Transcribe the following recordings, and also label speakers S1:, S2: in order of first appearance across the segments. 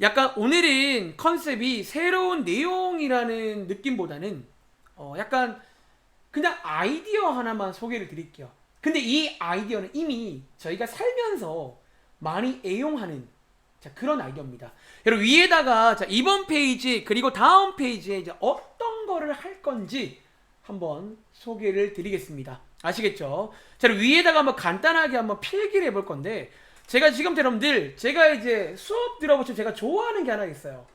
S1: 약간 오늘은 컨셉이 새로운 내용이라는 느낌보다는 약간 그냥 아이디어 하나만 소개를 드릴게요. 근데 이 아이디어는 이미 저희가 살면서 많이 애용하는 그런 아이디어입니다. 여러분 위에다가 이번 페이지 그리고 다음 페이지에 이제 어떤 거를 할 건지 한번 소개를 드리겠습니다. 아시겠죠? 자, 그럼 위에다가 한번 간단하게 한번 필기를 해볼 건데 제가 지금 여러분들 제가 이제 수업 들어보시면 제가 좋아하는 게 하나 있어요.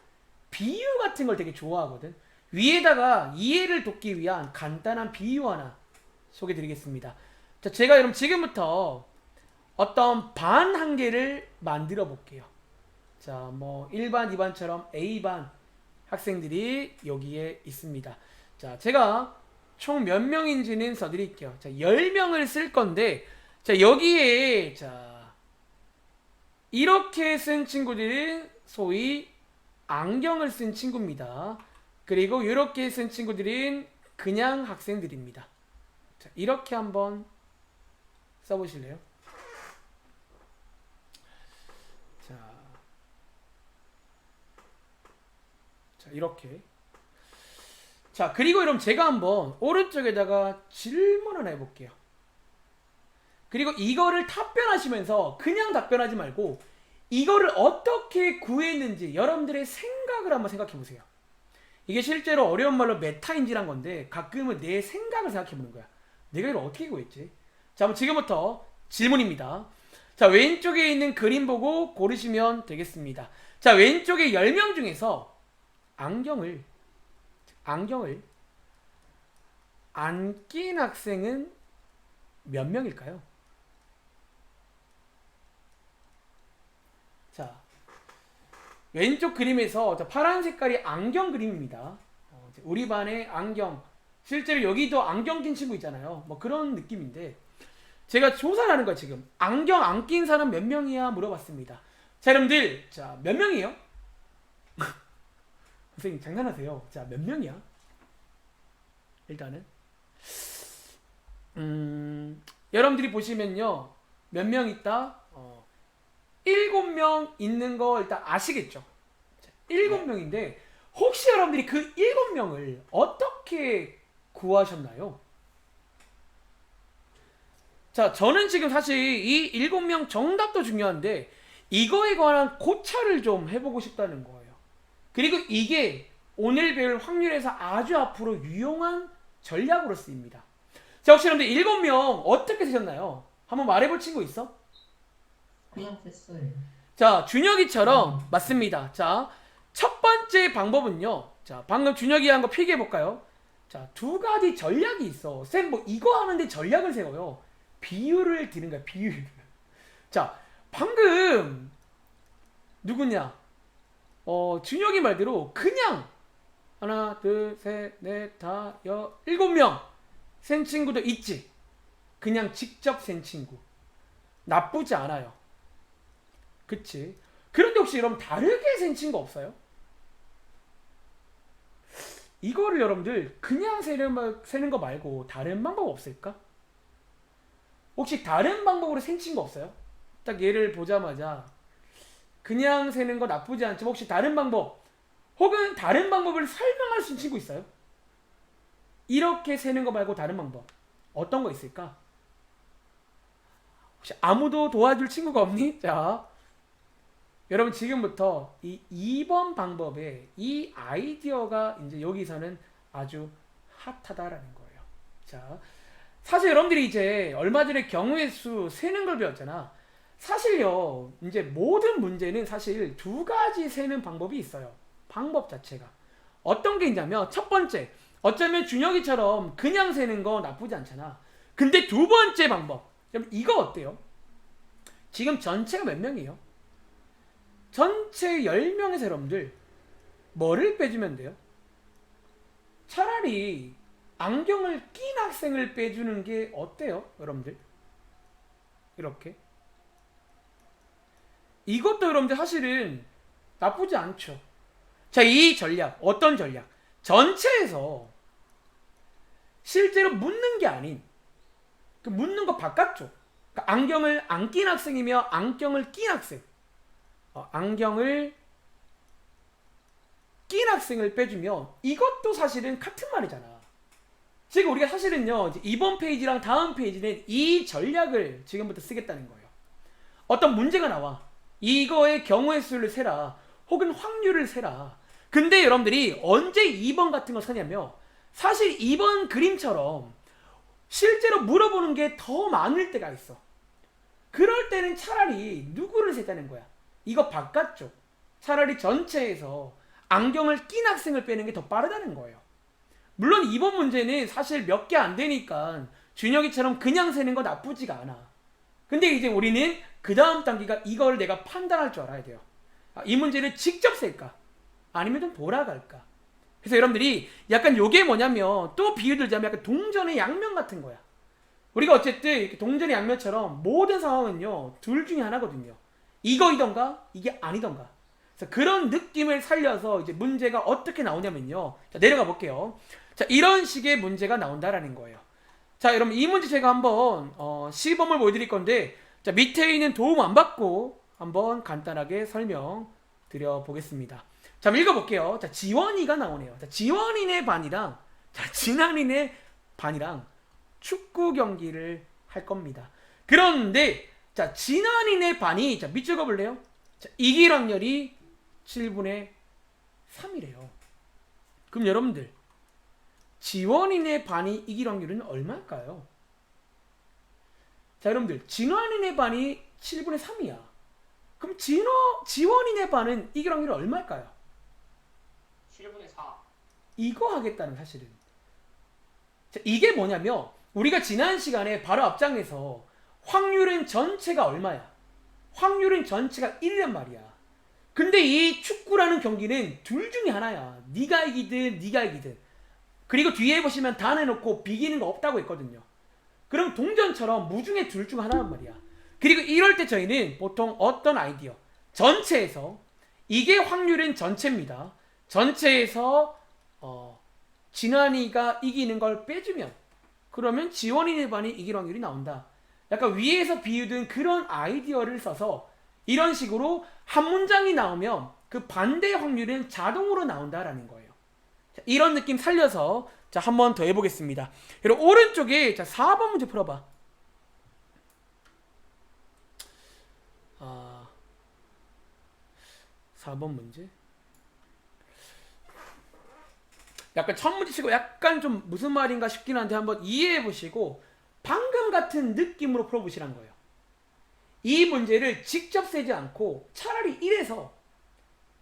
S1: 비유 같은 걸 되게 좋아하거든. 위에다가 이해를 돕기 위한 간단한 비유 하나 소개해 드리겠습니다. 자, 제가 여러분 지금부터 어떤 반 한 개를 만들어 볼게요. 자, 뭐 1반, 2반처럼 A반 학생들이 여기에 있습니다. 자, 제가 총 몇 명인지는 써드릴게요. 자, 10명을 쓸 건데, 자, 여기에, 자, 이렇게 쓴 친구들은 소위 안경을 쓴 친구입니다. 그리고 이렇게 쓴 친구들은 그냥 학생들입니다. 자, 이렇게 한번 써보실래요? 자, 이렇게. 자, 그리고 여러분 제가 한번 오른쪽에다가 질문 하나 해볼게요. 그리고 이거를 답변하시면서 그냥 답변하지 말고 이거를 어떻게 구했는지 여러분들의 생각을 한번 생각해 보세요. 이게 실제로 어려운 말로 메타인지란 건데 가끔은 내 생각을 생각해 보는 거야. 내가 이걸 어떻게 구했지? 자, 그럼 지금부터 질문입니다. 자, 왼쪽에 있는 그림 보고 고르시면 되겠습니다. 자, 왼쪽에 10명 중에서 안경을 안 낀 학생은 몇 명일까요? 자, 왼쪽 그림에서 파란 색깔이 안경 그림입니다. 우리 반의 안경, 실제로 여기도 안경 낀 친구 있잖아요. 뭐 그런 느낌인데 제가 조사를 하는 거야 지금. 안경 안 낀 사람 몇 명이야 물어봤습니다. 자, 여러분들, 자, 몇 명이에요? 선생님 장난하세요. 자, 몇 명이야? 일단은 여러분들이 보시면요, 몇 명 있다? 7명 있는 거 일단 아시겠죠? 7명인데 혹시 여러분들이 그 7명을 어떻게 구하셨나요? 자, 저는 지금 사실 이 7명 정답도 중요한데 이거에 관한 고찰을 좀 해보고 싶다는 거예요. 그리고 이게 오늘 배울 확률에서 아주 앞으로 유용한 전략으로 쓰입니다. 자, 혹시 여러분들 7명 어떻게 쓰셨나요? 한번 말해볼 친구 있어?
S2: 그냥 됐어요.
S1: 자, 준혁이처럼 맞습니다. 자, 첫 번째 방법은요. 자, 방금 준혁이 한 거 필기해 볼까요? 자, 두 가지 전략이 있어. 쌤, 뭐 이거 하는데 전략을 세워요. 비유를 드는 거야, 비유를. 자, 방금 누구냐? 준혁이 말대로 그냥 하나, 둘, 셋, 넷, 다, 7명 센 친구도 있지. 그냥 직접 센 친구. 나쁘지 않아요. 그치? 그런데 혹시 여러분 다르게 센 친구 없어요? 이거를 여러분들 그냥 세는 거 말고 다른 방법 없을까? 혹시 다른 방법으로 센 친구 없어요? 딱 예를 보자마자 그냥 세는 거 나쁘지 않지만 혹시 다른 방법 혹은 다른 방법을 설명할 수 있는 친구 있어요? 이렇게 세는 거 말고 다른 방법 어떤 거 있을까? 혹시 아무도 도와줄 친구가 없니? 자, 여러분 지금부터 이 2번 방법의 이 아이디어가 이제 여기서는 아주 핫하다라는 거예요. 자, 사실 여러분들이 이제 얼마 전에 경우의 수 세는 걸 배웠잖아. 사실요, 이제 모든 문제는 사실 두 가지 세는 방법이 있어요. 방법 자체가. 어떤 게 있냐면, 첫 번째, 어쩌면 준혁이처럼 그냥 세는 거 나쁘지 않잖아. 근데 두 번째 방법. 그럼 이거 어때요? 지금 전체가 몇 명이에요? 전체 10명의 여러분들 뭐를 빼주면 돼요? 차라리 안경을 낀 학생을 빼주는 게 어때요? 여러분들 이렇게 이것도 여러분들 사실은 나쁘지 않죠. 자, 이 전략 어떤 전략? 전체에서 실제로 묻는 게 아닌 그 묻는 거 바깥쪽, 그러니까 안경을 안 낀 학생이며 안경을 낀 학생, 안경을 학생을 빼주면 이것도 사실은 같은 말이잖아. 지금 우리가 사실은요, 이제 이번 페이지랑 다음 페이지는 이 전략을 지금부터 쓰겠다는 거예요. 어떤 문제가 나와. 이거의 경우의 수를 세라. 혹은 확률을 세라. 근데 여러분들이 언제 2번 같은 거 사냐면 사실 2번 그림처럼 실제로 물어보는 게 더 많을 때가 있어. 그럴 때는 차라리 누구를 세자는 거야. 이거 바깥쪽. 차라리 전체에서 안경을 낀 학생을 빼는 게 더 빠르다는 거예요. 물론 이번 문제는 사실 몇 개 안 되니까 준혁이처럼 그냥 세는 거 나쁘지가 않아. 근데 이제 우리는 그 다음 단계가 이걸 내가 판단할 줄 알아야 돼요. 이 문제를 직접 셀까? 아니면 좀 돌아갈까? 그래서 여러분들이 약간 요게 뭐냐면 또 비유 들자면 약간 동전의 양면 같은 거야. 우리가 어쨌든 이렇게 동전의 양면처럼 모든 상황은요 둘 중에 하나거든요. 이거이던가 이게 아니던가. 그래서 그런 느낌을 살려서 이제 문제가 어떻게 나오냐면요. 자, 내려가 볼게요. 자, 이런 식의 문제가 나온다라는 거예요. 자, 여러분 이 문제 제가 한번 시범을 보여드릴 건데, 자, 밑에 있는 도움 안 받고 한번 간단하게 설명 드려보겠습니다. 자, 읽어볼게요. 자, 지원이가 나오네요. 자, 지원이네 반이랑 진한이네 반이랑 축구 경기를 할 겁니다. 그런데 자, 진한이네 반이 자, 밑 적어볼래요? 자, 이길 확률이 7분의 3이래요. 그럼 여러분들 지원이네 반이 이길 확률은 얼마일까요? 자, 여러분들 진환이네 반이 7분의 3이야. 그럼 지원이네 반은 이길 확률이 얼마일까요?
S3: 7분의 4.
S1: 이거 하겠다는 사실은. 자, 이게 뭐냐면 우리가 지난 시간에 바로 앞장에서 확률은 전체가 얼마야? 확률은 전체가 1이란 말이야. 근데 이 축구라는 경기는 둘 중에 하나야. 네가 이기든 네가 이기든. 그리고 뒤에 보시면 단 해놓고 비기는 거 없다고 했거든요. 그럼 동전처럼 무중에 둘 중 하나란 말이야. 그리고 이럴 때 저희는 보통 어떤 아이디어 전체에서 이게 확률은 전체입니다. 전체에서 진환이가 이기는 걸 빼주면 그러면 지원이네 반이 이길 확률이 나온다. 약간 위에서 비유든 그런 아이디어를 써서 이런 식으로 한 문장이 나오면 그 반대 확률은 자동으로 나온다라는 거예요. 자, 이런 느낌 살려서 자, 한 번 더 해보겠습니다. 그리고 오른쪽에 자, 4번 문제 풀어봐. 4번 문제. 약간 첫 문제 치고 약간 좀 무슨 말인가 싶긴 한데 한번 이해해 보시고 방금 같은 느낌으로 풀어보시란 거예요. 이 문제를 직접 세지 않고 차라리 1에서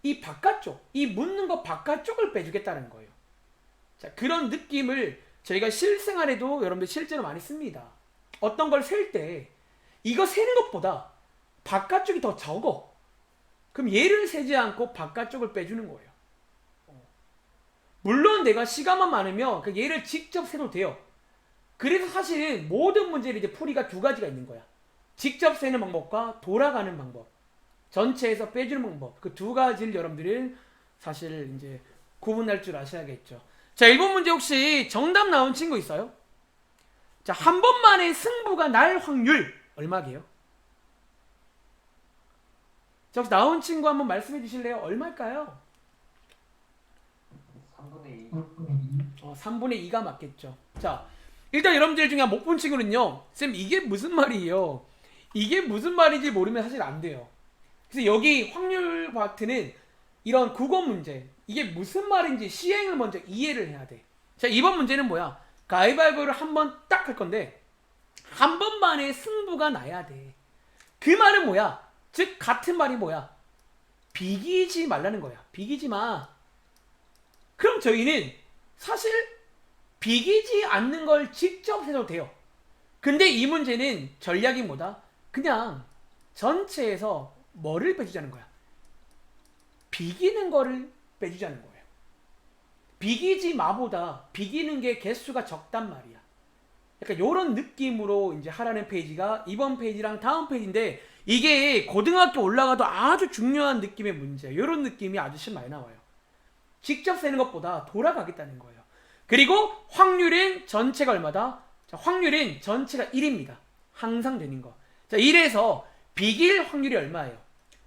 S1: 이 바깥쪽, 이 묻는 거 바깥쪽을 빼주겠다는 거예요. 자, 그런 느낌을 저희가 실생활에도 여러분들 실제로 많이 씁니다. 어떤 걸 셀 때 이거 세는 것보다 바깥쪽이 더 적어. 그럼 얘를 세지 않고 바깥쪽을 빼주는 거예요. 물론 내가 시간만 많으면 그 얘를 직접 세도 돼요. 그래서 사실은 모든 문제를 이제 풀이가 두 가지가 있는 거야. 직접 세는 방법과 돌아가는 방법. 전체에서 빼주는 방법. 그 두 가지를 여러분들은 사실 이제 구분할 줄 아셔야겠죠. 자, 1번 문제 혹시 정답 나온 친구 있어요? 자, 한 번만에 승부가 날 확률 얼마게요? 자, 혹시 나온 친구 한번 말씀해 주실래요? 얼마일까요?
S3: 3분의 2.
S1: 3분의 2가 맞겠죠. 자, 일단 여러분들 중에 못 본 친구는요, 쌤 이게 무슨 말이에요? 이게 무슨 말인지 모르면 사실 안 돼요. 그래서 여기 확률 파트는 이런 국어 문제, 이게 무슨 말인지 시행을 먼저 이해를 해야 돼. 자, 이번 문제는 뭐야? 가위바위보를 한 번 딱 할 건데 한 번만에 승부가 나야 돼. 그 말은 뭐야? 즉 같은 말이 뭐야? 비기지 말라는 거야. 비기지 마. 그럼 저희는 사실 비기지 않는 걸 직접 해도 돼요. 근데 이 문제는 전략이 뭐다? 그냥 전체에서 뭐를 빼주자는 거야? 비기는 거를 빼주자는 거예요. 비기지 마보다 비기는 게 개수가 적단 말이야. 약간 요런 느낌으로 이제 하라는 페이지가 이번 페이지랑 다음 페이지인데 이게 고등학교 올라가도 아주 중요한 느낌의 문제예요. 요런 느낌이 아주 많이 나와요. 직접 세는 것보다 돌아가겠다는 거예요. 그리고 확률은 전체가 얼마다? 자, 확률은 전체가 1입니다. 항상 되는 거. 자, 1에서 비길 확률이 얼마예요?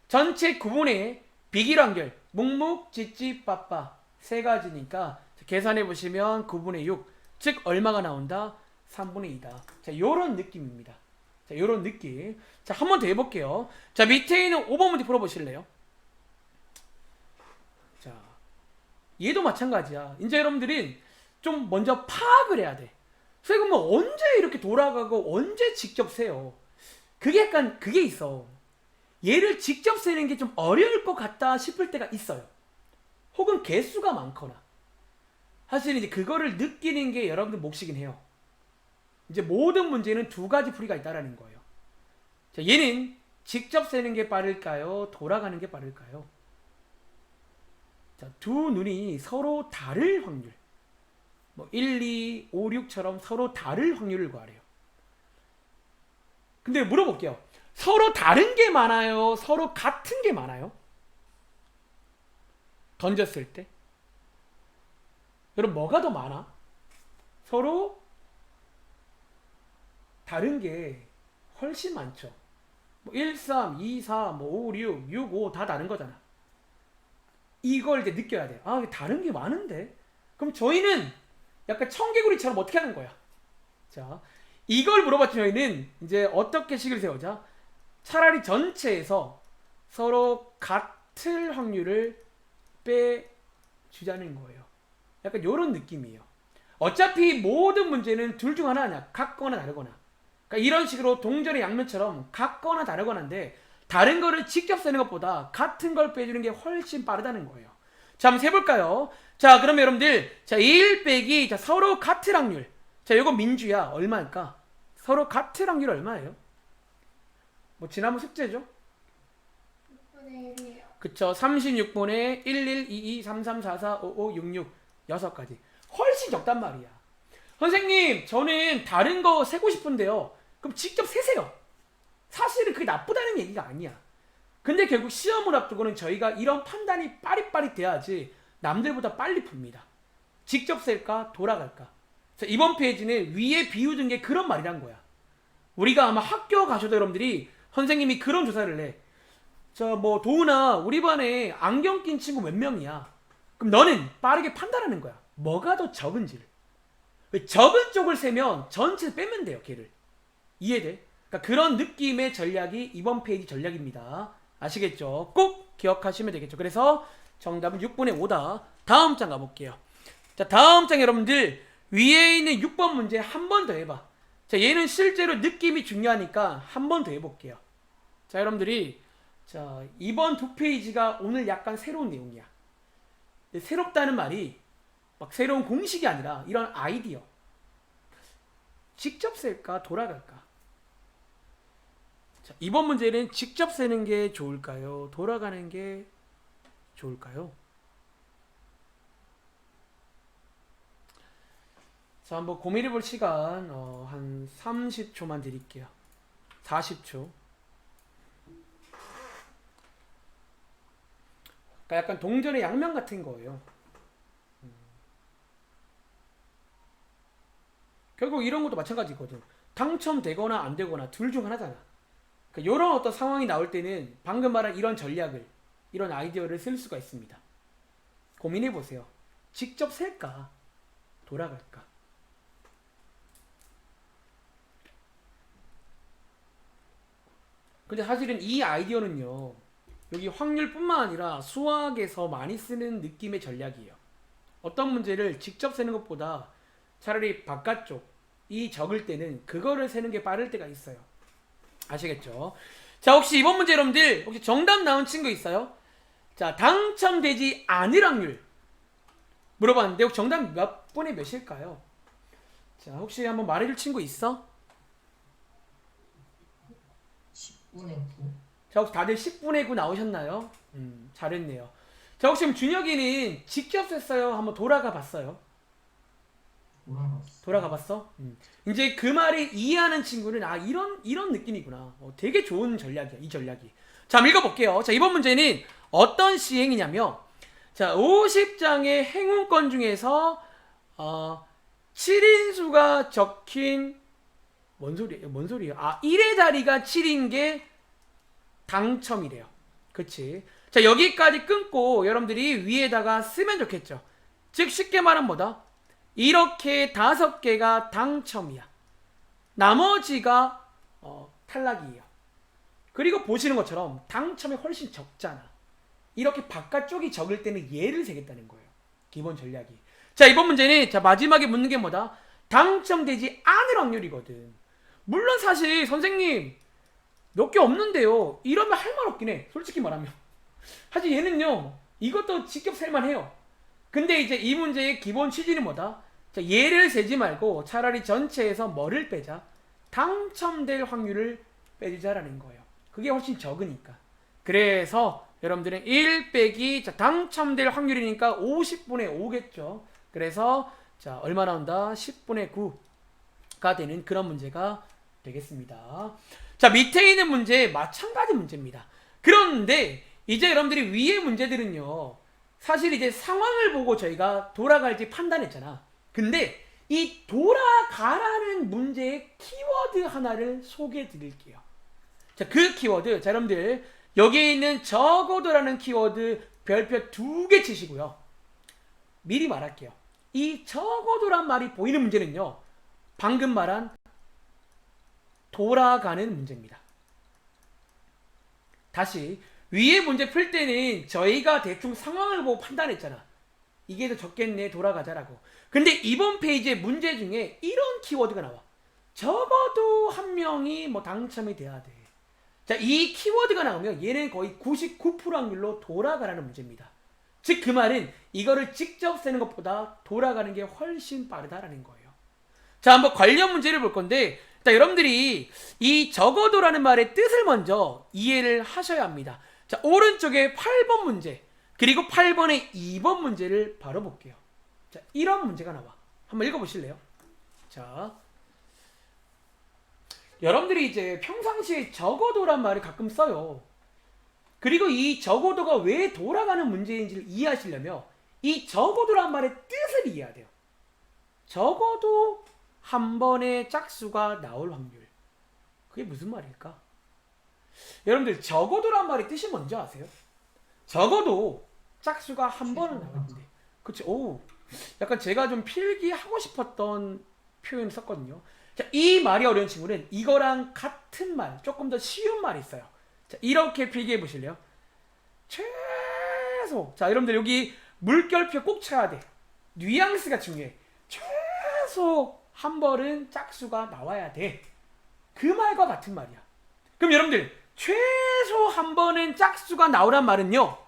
S1: 전체 9분의 비길 확률 묵묵 찌찌 빠빠 세 가지니까 계산해 보시면 9분의 6, 즉 얼마가 나온다? 3분의 2다. 자, 요런 느낌입니다. 자, 요런 느낌. 자, 한 번 더 해볼게요. 자, 밑에 있는 5번 문제 풀어보실래요? 자, 얘도 마찬가지야. 이제 여러분들은 좀 먼저 파악을 해야 돼. 선생님, 뭐 언제 이렇게 돌아가고 언제 직접 세요? 그게 약간 그게 있어. 얘를 직접 세는 게 좀 어려울 것 같다 싶을 때가 있어요. 혹은 개수가 많거나. 사실 이제 그거를 느끼는 게 여러분들 몫이긴 해요. 이제 모든 문제는 두 가지 풀이가 있다라는 거예요. 자, 얘는 직접 세는 게 빠를까요? 돌아가는 게 빠를까요? 자, 두 눈이 서로 다를 확률. 뭐 1, 2, 5, 6처럼 서로 다를 확률을 구하래요. 근데 물어볼게요. 서로 다른 게 많아요? 서로 같은 게 많아요? 던졌을 때? 여러분, 뭐가 더 많아? 서로 다른 게 훨씬 많죠. 뭐 1, 3, 2, 4, 뭐 5, 6, 6, 5 다 다른 거잖아. 이걸 이제 느껴야 돼요. 아, 다른 게 많은데? 그럼 저희는 약간 청개구리처럼 어떻게 하는 거야? 자, 이걸 물어봤더니 저희는 이제 어떻게 식을 세우자? 차라리 전체에서 서로 같을 확률을 빼주자는 거예요. 약간 이런 느낌이에요. 어차피 모든 문제는 둘 중 하나 아니야. 같거나 다르거나. 그러니까 이런 식으로 동전의 양면처럼 같거나 다르거나인데 다른 거를 직접 쓰는 것보다 같은 걸 빼주는 게 훨씬 빠르다는 거예요. 자, 한번 세볼까요? 자, 그러면 여러분들, 자, 1 빼기, 자, 서로 같을 확률. 자, 이거 민주야. 얼마일까? 서로 같을 확률 얼마예요? 뭐, 지난번 숙제죠?
S2: 6분의 1이에요.
S1: 그쵸. 36분의 11, 22, 33, 44, 55, 66. 6가지. 훨씬 적단 말이야. 선생님, 저는 다른 거 세고 싶은데요. 그럼 직접 세세요. 사실은 그게 나쁘다는 얘기가 아니야. 근데 결국 시험을 앞두고는 저희가 이런 판단이 빠릿빠릿돼야지 남들보다 빨리 풉니다. 직접 셀까? 돌아갈까? 자, 이번 페이지는 위에 비유든 게 그런 말이란 거야. 우리가 아마 학교 가셔도 여러분들이 선생님이 그런 조사를 해. 뭐 도훈아, 우리 반에 안경 낀 친구 몇 명이야? 그럼 너는 빠르게 판단하는 거야. 뭐가 더 적은지를. 적은 쪽을 세면 전체 빼면 돼요, 걔를. 이해돼? 그러니까 그런 느낌의 전략이 이번 페이지 전략입니다. 아시겠죠? 꼭 기억하시면 되겠죠. 그래서 정답은 6분의 5다. 다음 장 가볼게요. 자, 다음 장 여러분들 위에 있는 6번 문제 한 번 더 해봐. 자, 얘는 실제로 느낌이 중요하니까 한 번 더 해볼게요. 자, 여러분들이 자, 이번 두 페이지가 오늘 약간 새로운 내용이야. 새롭다는 말이 막 새로운 공식이 아니라 이런 아이디어. 직접 셀까? 돌아갈까? 자, 이번 문제는 직접 세는 게 좋을까요? 돌아가는 게 좋을까요? 자, 한번 고민해 볼 시간 한 30초만 드릴게요. 40초. 그러니까 약간 동전의 양면 같은 거예요. 결국 이런 것도 마찬가지거든. 당첨되거나 안 되거나 둘 중 하나잖아. 그러니까 이런 어떤 상황이 나올 때는 방금 말한 이런 전략을, 이런 아이디어를 쓸 수가 있습니다. 고민해 보세요. 직접 셀까? 돌아갈까? 근데 사실은 이 아이디어는요, 여기 확률뿐만 아니라 수학에서 많이 쓰는 느낌의 전략이에요. 어떤 문제를 직접 세는 것보다 차라리 바깥쪽이 적을 때는 그거를 세는 게 빠를 때가 있어요. 아시겠죠? 자, 혹시 이번 문제 여러분들 혹시 정답 나온 친구 있어요? 자, 당첨되지 않을 확률 물어봤는데 혹시 정답 몇 분의 몇일까요? 자, 혹시 한번 말해줄 친구 있어?
S2: 10분의 9.
S1: 자, 혹시 다들 10분의 9 나오셨나요? 잘했네요. 자, 혹시 준혁이는 직접 셌어요? 한번 돌아가 봤어요? 돌아가 봤어? 이제 그 말을 이해하는 친구는 아, 이런 느낌이구나. 되게 좋은 전략이야, 이 전략이. 자, 한번 읽어볼게요. 자, 이번 문제는 어떤 시행이냐면, 자, 50장의 행운권 중에서 7인수가 적힌 뭔 소리예요? 아, 1의 자리가 7인 게 당첨이래요. 그치? 자, 여기까지 끊고 여러분들이 위에다가 쓰면 좋겠죠. 즉 쉽게 말하면 뭐다? 이렇게 5개가 당첨이야. 나머지가 탈락이에요. 그리고 보시는 것처럼 당첨이 훨씬 적잖아. 이렇게 바깥쪽이 적을 때는 얘를 세겠다는 거예요. 기본 전략이. 자, 이번 문제는 자 마지막에 묻는 게 뭐다? 당첨되지 않을 확률이거든. 물론 사실 선생님 몇 개 없는데요. 이러면 할 말 없긴 해. 솔직히 말하면. 하지만 얘는요. 이것도 직접 셀만해요. 근데 이제 이 문제의 기본 취지는 뭐다? 자, 얘를 세지 말고 차라리 전체에서 뭐를 빼자? 당첨될 확률을 빼자라는 거예요. 그게 훨씬 적으니까. 그래서 여러분들은 1 빼기 자, 당첨될 확률이니까 50분의 5겠죠. 그래서 자, 얼마 나온다? 10분의 9가 되는 그런 문제가 되겠습니다. 자, 밑에 있는 문제 마찬가지 문제입니다. 그런데 이제 여러분들이 위의 문제들은요. 사실 이제 상황을 보고 저희가 돌아갈지 판단했잖아. 근데 이 돌아가라는 문제의 키워드 하나를 소개해 드릴게요. 자, 그 키워드. 자, 여러분들 여기에 있는 적어도라는 키워드 별표 2개 치시고요. 미리 말할게요. 이 적어도란 말이 보이는 문제는요. 방금 말한 돌아가는 문제입니다. 다시 위에 문제 풀 때는 저희가 대충 상황을 보고 판단했잖아. 이게 더 적겠네 돌아가자라고. 근데 이번 페이지의 문제 중에 이런 키워드가 나와. 적어도 한 명이 뭐 당첨이 돼야 돼. 자, 이 키워드가 나오면 얘는 거의 99% 확률로 돌아가라는 문제입니다. 즉 그 말은 이거를 직접 쓰는 것보다 돌아가는 게 훨씬 빠르다라는 거예요. 자, 한번 관련 문제를 볼 건데 일단 여러분들이 이 적어도라는 말의 뜻을 먼저 이해를 하셔야 합니다. 자, 오른쪽에 8번 문제 그리고 8번의 2번 문제를 바로 볼게요. 자, 이런 문제가 나와. 한번 읽어보실래요? 자, 여러분들이 이제 평상시에 적어도란 말을 가끔 써요. 그리고 이 적어도가 왜 돌아가는 문제인지를 이해하시려면 이 적어도란 말의 뜻을 이해해야 돼요. 적어도 한 번의 짝수가 나올 확률. 그게 무슨 말일까? 여러분들 적어도란 말의 뜻이 뭔지 아세요? 적어도 짝수가 한 번은 나오는데. 그치? 오, 약간 제가 좀 필기하고 싶었던 표현을 썼거든요. 자, 이 말이 어려운 친구는 이거랑 같은 말, 조금 더 쉬운 말이 있어요. 자, 이렇게 필기해 보실래요? 최소. 자, 여러분들 여기 물결표 꼭 쳐야 돼. 뉘앙스가 중요해. 최소 한 번은 짝수가 나와야 돼. 그 말과 같은 말이야. 그럼 여러분들 최소 한 번은 짝수가 나오란 말은요.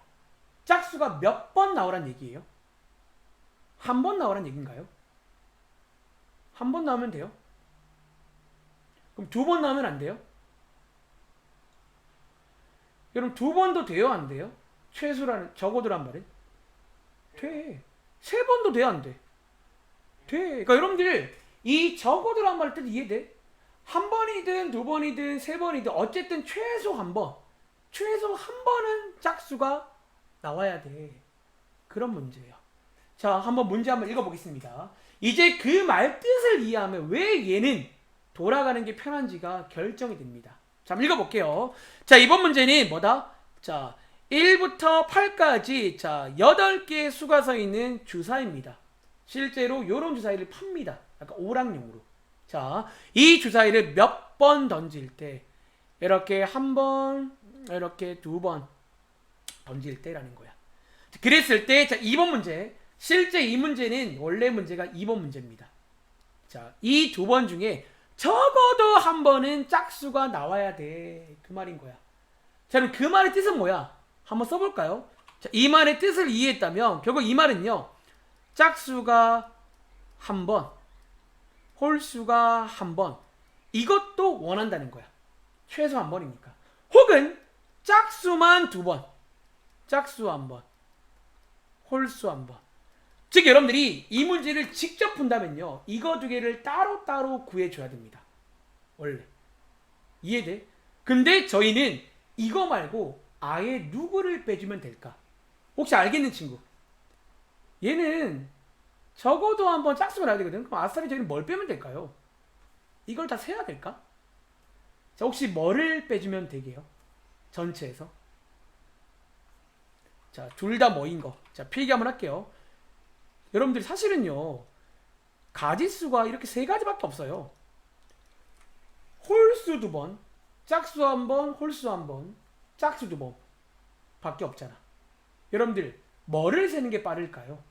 S1: 짝수가 몇 번 나오란 얘기예요? 한 번 나오란 얘기인가요? 한 번 나오면 돼요? 그럼 2번 나오면 안 돼요? 여러분 2번도 돼요? 안 돼요? 최소라는 적어도란 말은? 돼. 3번도 돼요? 안 돼? 돼. 그러니까 여러분들 이 적어도란 말의 뜻 이해돼? 한 번이든 2번이든 3번이든 어쨌든 최소 한 번. 최소 한 번은 짝수가 나와야 돼. 그런 문제예요. 자, 한번 문제 한번 읽어보겠습니다. 이제 그 말 뜻을 이해하면 왜 얘는 돌아가는 게 편한지가 결정이 됩니다. 자, 한번 읽어볼게요. 자, 이번 문제는 뭐다? 자, 1부터 8까지 자 8개의 수가 서 있는 주사위입니다. 실제로 이런 주사위를 팝니다. 약간 오락용으로. 자, 이 주사위를 몇 번 던질 때 이렇게 한 번, 이렇게 2번 던질 때라는 거야. 그랬을 때 자, 2번 문제. 실제 이 문제는 원래 문제가 2번 문제입니다. 자, 이 2번 중에 적어도 한 번은 짝수가 나와야 돼. 그 말인 거야. 자, 그럼 그 말의 뜻은 뭐야? 한번 써볼까요? 자, 이 말의 뜻을 이해했다면 결국 이 말은요. 짝수가 한 번, 홀수가 한 번. 이것도 원한다는 거야. 최소 한 번이니까. 혹은 짝수만 2번, 짝수 한 번, 홀수 한 번. 즉 여러분들이 이 문제를 직접 푼다면요. 이거 2개를 따로따로 구해줘야 됩니다. 원래. 이해돼? 근데 저희는 이거 말고 아예 누구를 빼주면 될까? 혹시 알겠는 친구? 얘는 적어도 한번 짝수가 나야 되거든. 그럼 아싸리 저희는 뭘 빼면 될까요? 이걸 다 세야 될까? 자, 혹시 뭐를 빼주면 되게요? 전체에서. 자, 둘 다 뭐인 거. 자, 필기 한번 할게요. 여러분들 사실은요. 가지수가 이렇게 세 가지밖에 없어요. 홀수 2번, 짝수 1번, 홀수 1번, 짝수 2번 밖에 없잖아. 여러분들 뭐를 세는 게 빠를까요?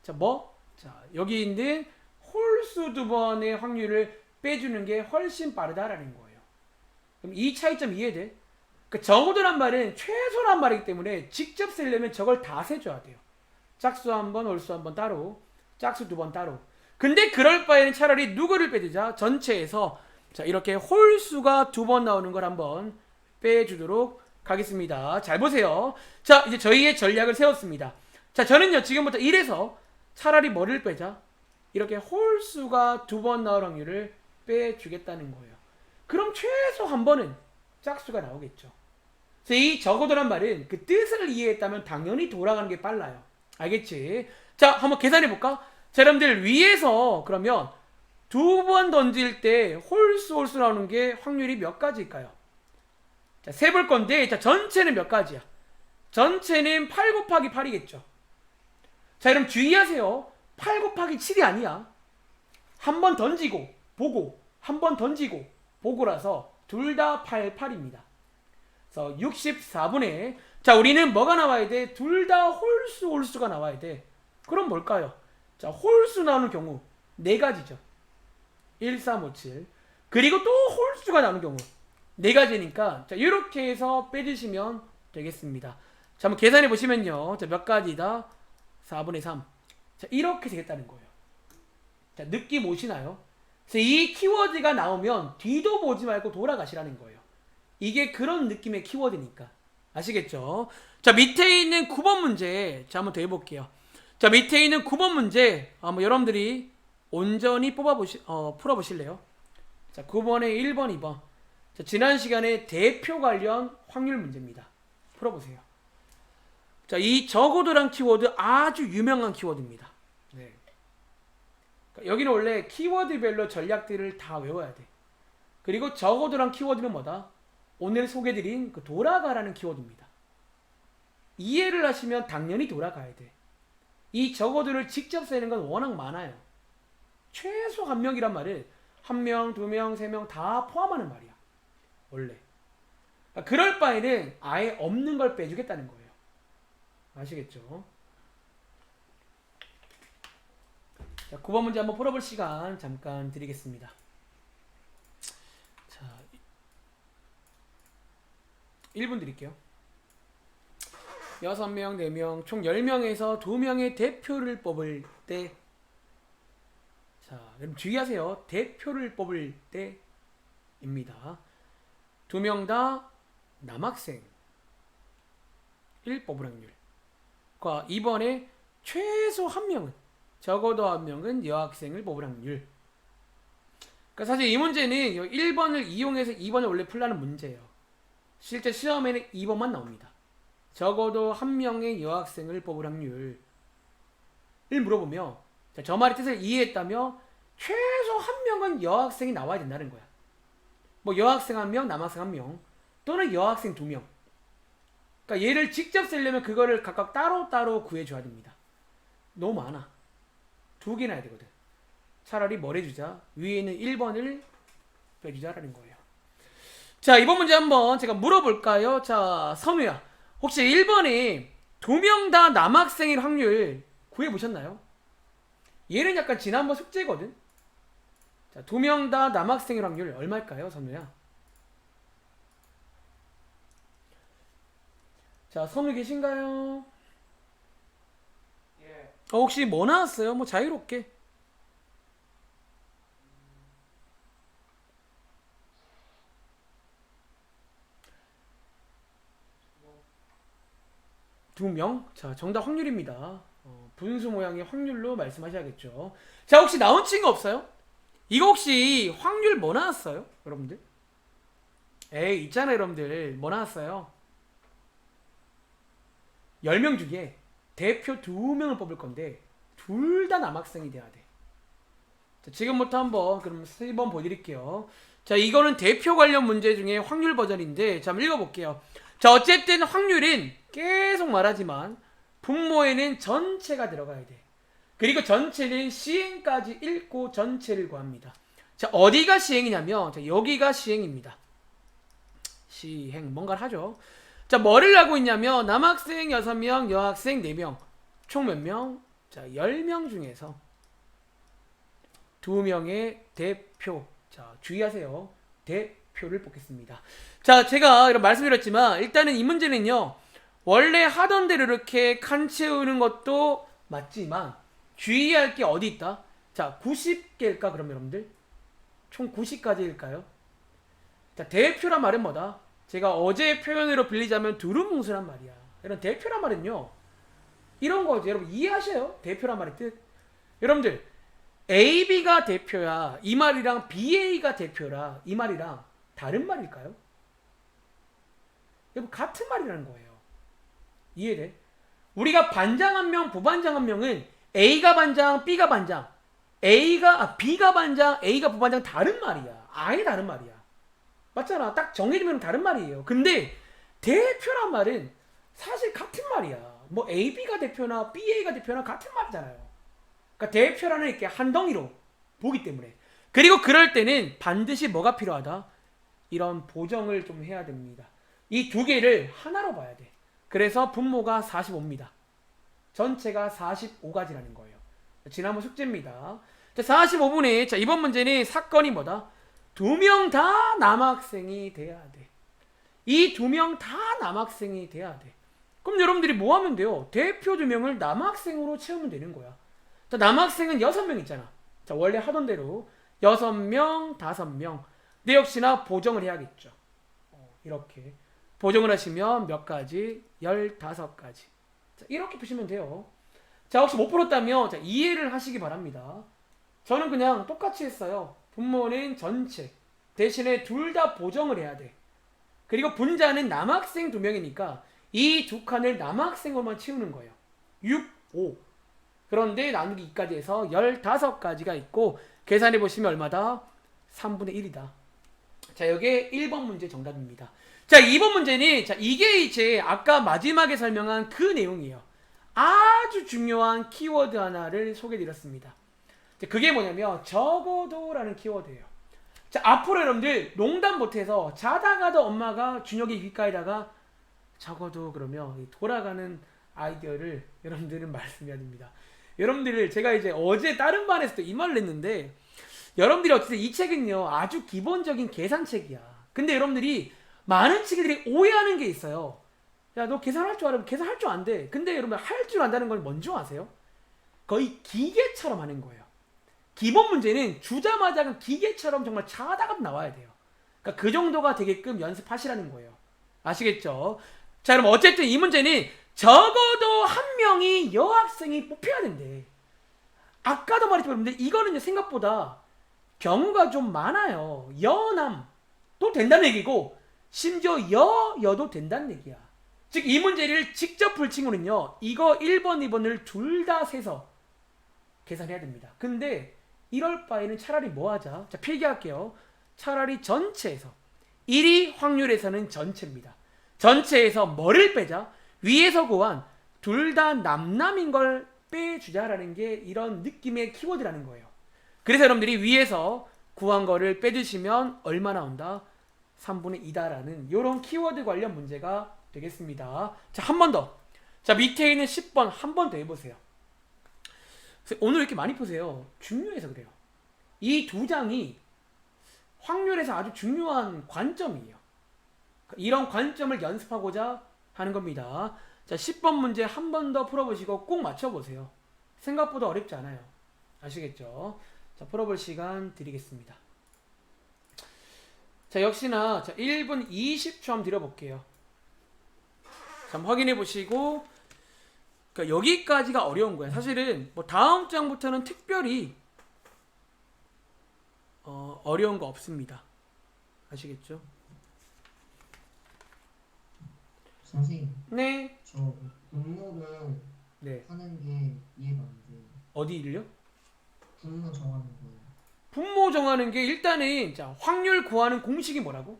S1: 자, 뭐? 자, 여기 있는 홀수 2번의 확률을 빼주는 게 훨씬 빠르다라는 거예요. 그럼 이 차이점 이해돼? 그 적어도란 말은 최소란 말이기 때문에 직접 쓰려면 저걸 다 세줘야 돼요. 짝수 1번, 홀수 1번 따로, 짝수 2번 따로. 근데 그럴 바에는 차라리 누구를 빼주자? 전체에서 자, 이렇게 홀수가 2번 나오는 걸 한번 빼주도록 하겠습니다. 잘 보세요. 자, 이제 저희의 전략을 세웠습니다. 자, 저는요 지금부터 1에서 차라리 뭐를 빼자? 이렇게 홀수가 2번 나올 확률을 빼주겠다는 거예요. 그럼 최소 한 번은 짝수가 나오겠죠. 그래서 이 적어도란 말은 그 뜻을 이해했다면 당연히 돌아가는 게 빨라요. 알겠지? 자, 한번 계산해볼까? 자, 여러분들 위에서 그러면 2번 던질 때 홀수 나오는 게 확률이 몇 가지일까요? 자, 세볼 건데, 자, 전체는 몇 가지야? 전체는 8 곱하기 8이겠죠. 자, 그럼 주의하세요. 8 곱하기 7이 아니야. 한 번 던지고, 보고, 한 번 던지고, 보고라서 둘 다 8, 8입니다. 그래서 64분의, 자, 우리는 뭐가 나와야 돼? 둘 다 홀수가 나와야 돼. 그럼 뭘까요? 자, 홀수 나오는 경우 4가지죠. 1, 3, 5, 7. 그리고 또 홀수가 나오는 경우 4가지니까 자, 이렇게 해서 빼주시면 되겠습니다. 자, 한번 계산해 보시면요. 자, 몇 가지다? 4분의 3. 자, 이렇게 되겠다는 거예요. 자, 느낌 오시나요? 그래서 이 키워드가 나오면 뒤도 보지 말고 돌아가시라는 거예요. 이게 그런 느낌의 키워드니까. 아시겠죠? 자, 밑에 있는 9번 문제. 자, 한번 더 해볼게요. 자, 밑에 있는 9번 문제. 한번 여러분들이 온전히 풀어보실래요? 자, 9번에 1번, 2번. 자, 지난 시간에 대표 관련 확률 문제입니다. 풀어보세요. 자, 이 적어도란 키워드 아주 유명한 키워드입니다. 네. 그러니까 여기는 원래 키워드별로 전략들을 다 외워야 돼. 그리고 적어도란 키워드는 뭐다? 오늘 소개드린 그 돌아가라는 키워드입니다. 이해를 하시면 당연히 돌아가야 돼. 이 적어도를 직접 쓰는 건 워낙 많아요. 최소 한 명이란 말은 1명, 2명, 3명 다 포함하는 말이야. 원래. 그러니까 그럴 바에는 아예 없는 걸 빼주겠다는 거예요. 아시겠죠? 자, 9번 문제 한번 풀어볼 시간 잠깐 드리겠습니다. 자, 1분 드릴게요. 6명, 4명, 총 10명에서 2명의 대표를 뽑을 때, 자, 여러분 주의하세요. 대표를 뽑을 때입니다. 2명 다 남학생 1 뽑을 확률. 과 이번에 최소 1명은, 적어도 1명은 여학생을 뽑을 확률. 그러니까 사실 이 문제는 1번을 이용해서 2번을 원래 풀라는 문제예요. 실제 시험에는 2번만 나옵니다. 적어도 1명의 여학생을 뽑을 확률을 물어보며, 자, 저 말의 뜻을 이해했다며 최소 1명은 여학생이 나와야 된다는 거야. 뭐 여학생 1명, 남학생 1명, 또는 여학생 2명. 그러니까 얘를 직접 쓰려면 그거를 각각 따로따로 구해줘야 됩니다. 너무 많아. 2개나 해야 되거든. 차라리 뭘 해주자? 위에 있는 1번을 빼주자라는 거예요. 자, 이번 문제 한번 제가 물어볼까요? 자, 선우야, 혹시 1번에 2명 다 남학생일 확률 구해보셨나요? 얘는 약간 지난번 숙제거든. 자, 2명 다 남학생일 확률 얼마일까요, 선우야? 자, 선우 계신가요?
S3: 예.
S1: 혹시 뭐 나왔어요? 뭐 자유롭게. 두 명? 자, 정답 확률입니다. 분수 모양의 확률로 말씀하셔야겠죠. 자, 혹시 나온 친구 없어요? 이거 혹시 확률 뭐 나왔어요? 여러분들? 에이, 있잖아요, 여러분들. 뭐 나왔어요? 10명 중에 대표 2명을 뽑을 건데 둘 다 남학생이 돼야 돼. 자, 지금부터 한번 그럼 3번 보여드릴게요. 자, 이거는 대표 관련 문제 중에 확률 버전인데, 자, 한번 읽어볼게요. 자, 어쨌든 확률은 계속 말하지만 분모에는 전체가 들어가야 돼. 그리고 전체는 시행까지 읽고 전체를 구합니다. 자, 어디가 시행이냐면 자, 여기가 시행입니다. 시행 뭔가를 하죠. 자, 뭐를 하고 있냐면 남학생 6명, 여학생 4명. 총 몇 명? 자, 10명 중에서 2명의 대표. 자, 주의하세요. 대표를 뽑겠습니다. 자, 제가 이런 말씀드렸지만 일단은 이 문제는요. 원래 하던 대로 이렇게 칸 채우는 것도 맞지만 주의할 게 어디 있다? 자, 90개일까 그러면 여러분들? 총 90가지일까요? 자, 대표란 말은 뭐다? 제가 어제 표현으로 빌리자면 두루뭉술한 말이야. 이런 대표란 말은요. 이런 거죠. 여러분 이해하셔요? 대표란 말의 뜻. 여러분들 AB가 대표야. 이 말이랑 BA가 대표라. 이 말이랑 다른 말일까요? 여러분 같은 말이라는 거예요. 이해돼? 우리가 반장 한 명, 부반장 한 명은 A가 반장, B가 반장. B가 반장, A가 부반장 다른 말이야. 아예 다른 말이야. 맞잖아. 딱 정해지면 다른 말이에요. 근데 대표란 말은 사실 같은 말이야. 뭐 AB가 대표나 BA가 대표나 같은 말이잖아요. 그러니까 대표라는 이렇게 한 덩이로 보기 때문에. 그리고 그럴 때는 반드시 뭐가 필요하다? 이런 보정을 좀 해야 됩니다. 이 두 개를 하나로 봐야 돼. 그래서 분모가 45입니다. 전체가 45가지라는 거예요. 지난번 숙제입니다. 자, 45분에 자, 이번 문제는 사건이 뭐다? 2명 다 남학생이 돼야 돼. 이 2명 다 남학생이 돼야 돼. 그럼 여러분들이 뭐 하면 돼요? 대표 2명을 남학생으로 채우면 되는 거야. 자, 남학생은 6명 있잖아. 자, 원래 하던 대로 6명, 5명. 근데 역시나 보정을 해야겠죠. 이렇게 보정을 하시면 몇 가지? 15가지. 자, 이렇게 푸시면 돼요. 자, 혹시 못 풀었다면 자, 이해를 하시기 바랍니다. 저는 그냥 똑같이 했어요. 분모는 전체. 대신에 둘 다 보정을 해야 돼. 그리고 분자는 남학생 2명이니까 이 두 칸을 남학생으로만 채우는 거예요. 6, 5. 그런데 나누기 2까지 해서 15가지가 있고 계산해 보시면 얼마다? 3분의 1이다. 자, 여기에 1번 문제 정답입니다. 자, 2번 문제는 자, 이게 이제 아까 마지막에 설명한 그 내용이에요. 아주 중요한 키워드 하나를 소개해 드렸습니다. 그게 뭐냐면 적어도라는 키워드예요. 자, 앞으로 여러분들 농담 못해서 자다가도 엄마가 준혁이 귓가에다가 적어도 그러면 돌아가는 아이디어를 여러분들은 말씀해야 됩니다. 여러분들을 제가 이제 어제 다른 반에서도 이 말을 했는데 여러분들이 어쨌든 이 책은요 아주 기본적인 계산책이야. 근데 여러분들이 많은 친구들이 오해하는 게 있어요. 야, 너 계산할 줄 알아? 계산할 줄 안 돼. 근데 여러분 할 줄 안다는 걸 뭔지 아세요? 거의 기계처럼 하는 거예요. 기본 문제는 주자마자 기계처럼 정말 자다가도 나와야 돼요. 그러니까 그 정도가 되게끔 연습하시라는 거예요. 아시겠죠? 자, 그럼 어쨌든 이 문제는 적어도 한 명이 여학생이 뽑혀야 된대. 아까도 말했지만 여러분들 이거는 생각보다 경우가 좀 많아요. 여남도 된다는 얘기고 심지어 여여도 된다는 얘기야. 즉 이 문제를 직접 풀 친구는요 이거 1번 2번을 둘 다 세서 계산해야 됩니다. 근데 이럴 바에는 차라리 뭐 하자? 자, 필기할게요. 차라리 전체에서 1이 확률에서는 전체입니다. 전체에서 뭐를 빼자? 위에서 구한 둘 다 남남인 걸 빼주자라는 게 이런 느낌의 키워드라는 거예요. 그래서 여러분들이 위에서 구한 거를 빼주시면 얼마 나온다? 3분의 2다라는 이런 키워드 관련 문제가 되겠습니다. 자, 한 번 더. 자, 밑에 있는 10번 한 번 더 해보세요. 오늘 이렇게 많이 푸세요. 중요해서 그래요. 이 두 장이 확률에서 아주 중요한 관점이에요. 이런 관점을 연습하고자 하는 겁니다. 자, 10번 문제 한 번 더 풀어보시고 꼭 맞춰보세요. 생각보다 어렵지 않아요. 아시겠죠? 자, 풀어볼 시간 드리겠습니다. 자, 역시나 자, 1분 20초 한번 드려볼게요. 자, 한번 확인해 보시고, 그러니까 여기까지가 어려운 거야. 사실은 뭐 다음 장부터는 특별히 어려운 거 없습니다. 아시겠죠?
S2: 선생님,
S1: 네.
S2: 저 분모를
S1: 네.
S2: 하는 게 이해가 안 돼요.
S1: 어디를요?
S2: 분모 정하는 거예요.
S1: 분모 정하는 게 일단은 자, 확률 구하는 공식이 뭐라고?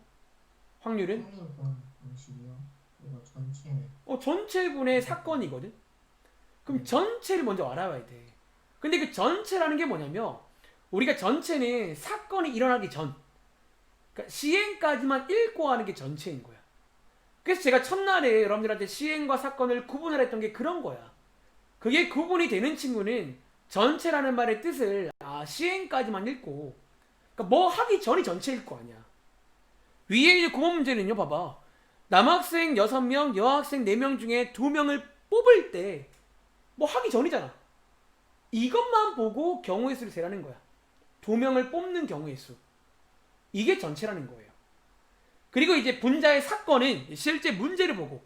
S1: 확률은
S2: 확률 구하는 방식이요. 이거 전체.
S1: 전체분의 사건이거든. 그럼 전체를 먼저 알아봐야 돼. 근데 그 전체라는 게 뭐냐면 우리가 전체는 사건이 일어나기 전, 그러니까 시행까지만 읽고 하는 게 전체인 거야. 그래서 제가 첫날에 여러분들한테 시행과 사건을 구분을 했던 게 그런 거야. 그게 구분이 되는 친구는 전체라는 말의 뜻을 시행까지만 읽고, 그러니까 뭐 하기 전이 전체일 거 아니야. 위에 있는 구문 문제는요, 봐봐. 남학생 6명, 여학생 4명 중에 2명을 뽑을 때 뭐 하기 전이잖아. 이것만 보고 경우의 수를 세라는 거야. 2명을 뽑는 경우의 수. 이게 전체라는 거예요. 그리고 이제 분자의 사건은 실제 문제를 보고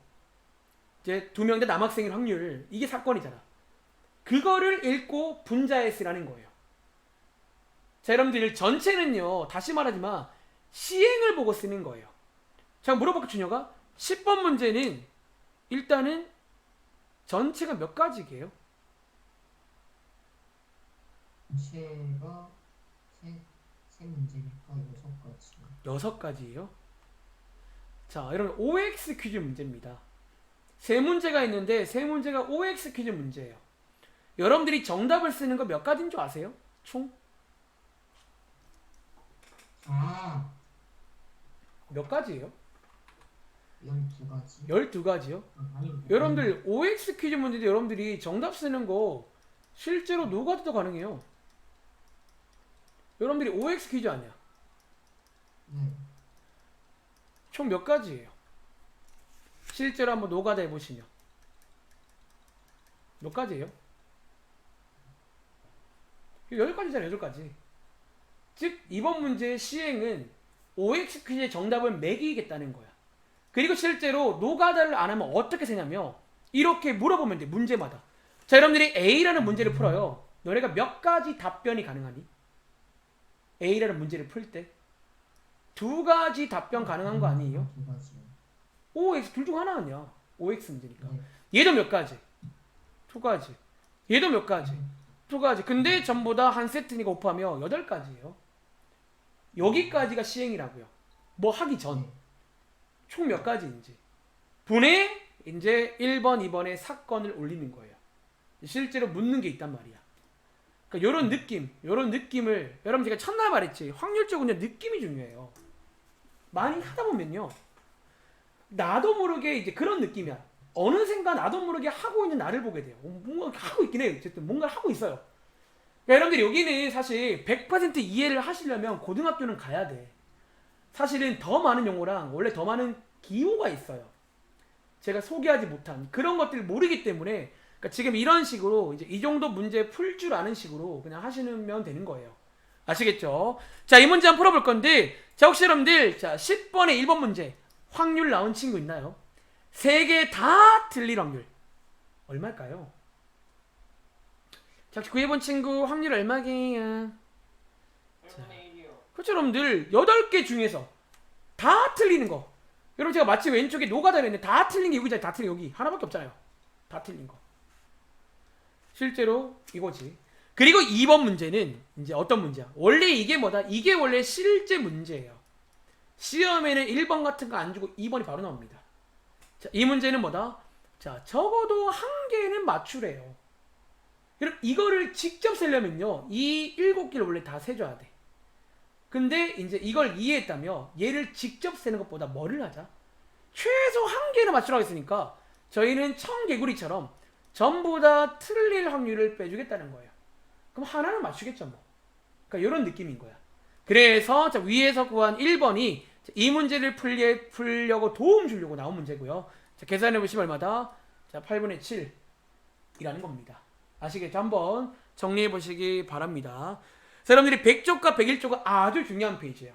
S1: 이제 2명 대 남학생일 확률, 이게 사건이잖아. 그거를 읽고 분자에 쓰라는 거예요. 자, 여러분들 전체는요, 다시 말하지만 시행을 보고 쓰는 거예요. 자, 물어볼게 준혁아. 10번 문제는 일단은 전체가 몇 가지게요?
S2: 전체가 세 문제니까 6가지.
S1: 6가지예요. 자, 여러분 OX 퀴즈 문제입니다. 3문제가 있는데 3문제가 OX 퀴즈 문제예요. 여러분들이 정답을 쓰는 거 몇 가지인 줄 아세요? 총? 몇 가지예요?
S2: 12가지.
S1: 12가지요? 여러분들 OX 퀴즈 문제인데 여러분들이 정답 쓰는 거 실제로 노가다도 가능해요. 여러분들이 OX 퀴즈 아니야.
S2: 네.
S1: 총 몇 가지예요? 실제로 한번 노가다 해보시면 몇 가지예요? 8가지잖아요. 8가지. 즉 이번 문제의 시행은 OX 퀴즈의 정답을 매기겠다는 거야. 그리고 실제로 노가다를 안 하면 어떻게 세냐면 이렇게 물어보면 돼. 문제마다. 자, 여러분들이 A라는 문제를 풀어요. 너네가 몇 가지 답변이 가능하니? A라는 문제를 풀 때 2가지 답변 가능한 거 아니에요?
S2: 2가지요.
S1: OX 둘 중 하나 아니야. OX 문제니까.
S2: 네.
S1: 얘도 몇 가지? 2가지. 얘도 몇 가지? 2가지. 근데 전부 다 한 세트니까 곱하면 8가지예요. 여기까지가 시행이라고요. 뭐 하기 전.
S2: 네.
S1: 총 몇 가지인지. 분에 이제 1번, 2번에 사건을 올리는 거예요. 실제로 묻는 게 있단 말이야. 그러니까 요런 느낌, 요런 느낌을 여러분 제가 첫날 말했지. 확률적으로 느낌이 중요해요. 많이 하다 보면요. 나도 모르게 이제 그런 느낌이야. 어느샌가 나도 모르게 하고 있는 나를 보게 돼요. 뭔가 하고 있긴 해요. 어쨌든 뭔가를 하고 있어요. 그러니까 여러분들 여기는 사실 100% 이해를 하시려면 고등학교는 가야 돼. 사실은 더 많은 용어랑 원래 더 많은 기호가 있어요. 제가 소개하지 못한 그런 것들을 모르기 때문에 그러니까 지금 이런 식으로 이제 이 정도 문제 풀 줄 아는 식으로 그냥 하시면 되는 거예요. 아시겠죠? 자, 이 문제 한번 풀어볼 건데 자, 혹시 여러분들 자 10번에 1번 문제 확률 나온 친구 있나요? 3개 다 틀릴 확률 얼마일까요? 자, 9번 친구 확률 얼마게요?
S3: 1분의 1이요.
S1: 그렇죠, 여러분들 8개 중에서 다 틀리는 거. 여러분 제가 마치 왼쪽에 노가다를 했는데 다 틀린 게 여기잖아요. 다 틀린 여기 하나밖에 없잖아요. 다 틀린 거. 실제로 이거지. 그리고 2번 문제는 이제 어떤 문제야? 원래 이게 뭐다? 이게 원래 실제 문제예요. 시험에는 1번 같은 거 안 주고 2번이 바로 나옵니다. 자, 이 문제는 뭐다? 자, 적어도 한 개는 맞추래요. 여러분 이거를 직접 세려면요. 이 7개를 원래 다 세줘야 돼. 근데 이제 이걸 이해했다며 얘를 직접 세는 것보다 뭐를 하자? 최소 한 개는 맞추라고 했으니까 저희는 청개구리처럼 전부 다 틀릴 확률을 빼주겠다는 거예요. 그럼 하나는 맞추겠죠 뭐. 그러니까 이런 느낌인 거야. 그래서 자, 위에서 구한 1번이 이 문제를 풀려고 도움 주려고 나온 문제고요. 자, 계산해 보시면 얼마다? 자, 8분의 7이라는 겁니다. 아시겠죠? 한번 정리해 보시기 바랍니다. 자, 여러분들이 100쪽과 101쪽은 아주 중요한 페이지예요.